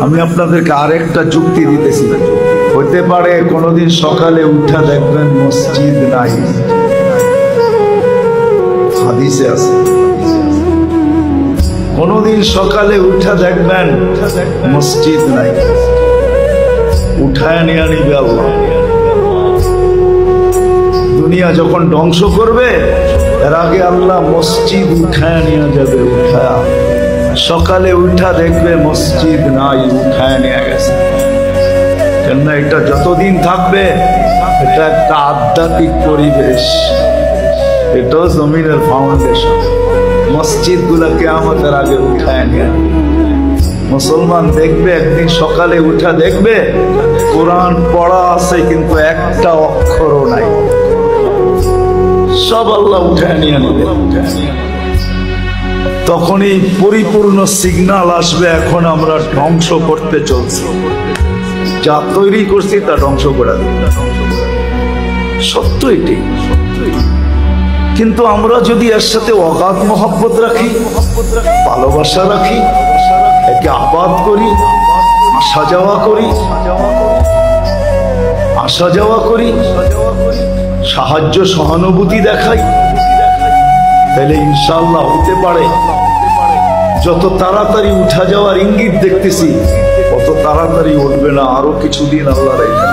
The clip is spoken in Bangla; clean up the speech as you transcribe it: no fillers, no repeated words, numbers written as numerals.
আমি আপনাদেরকে আরেকটা যুক্তি দিতেছি। হতে পারে কোনোদিন সকালে উঠা দেখবেন মসজিদ নাই, হাদিসে আছে। কোনোদিন সকালে উঠা দেখবেন মসজিদ নাই, উঠায় নিয়ে নিবে আল্লাহ। দুনিয়া যখন ধ্বংস করবে এর আগে আল্লাহ মসজিদ উঠায় নিয়ে যাবে। উঠা সকালে উঠা দেখবে মসজিদ নাই, উঠায় নিয়ে গেছে। কেননা এটা যতদিন থাকবে এটা একটা আধ্যাত্মিক পরিবেশ, এটাও জমিনের ফাউন্ডেশন। মসজিদ গুলা কিয়ামতের আগে উঠায় নিয়ে মুসলমান দেখবে একদিন সকালে উঠা দেখবে কোরআন পড়া আছে কিন্তু একটা অক্ষরও নাই, সব আল্লাহ উঠায় নিয়ে নেবে। তখনই পরিপূর্ণ সিগন্যাল আসবে এখন আমরা ধ্বংস করতে চলছি, যা তৈরি করছি তা ধ্বংস করা। সত্য এটি। কিন্তু আমরা যদি এর সাথে অগাধ মহব্বত রাখি, ভালোবাসা রাখি, একে আবাদ করি, আসা যাওয়া করি, সাহায্য সহানুভূতি দেখাই, তাহলে ইনশাআল্লাহ হতে পারে যত তাড়াতাড়ি উঠা যাওয়ার ইঙ্গিত দেখতেছি তত তাড়াতাড়ি উঠবে না, আরো কিছুদিন আল্লাহ রেখে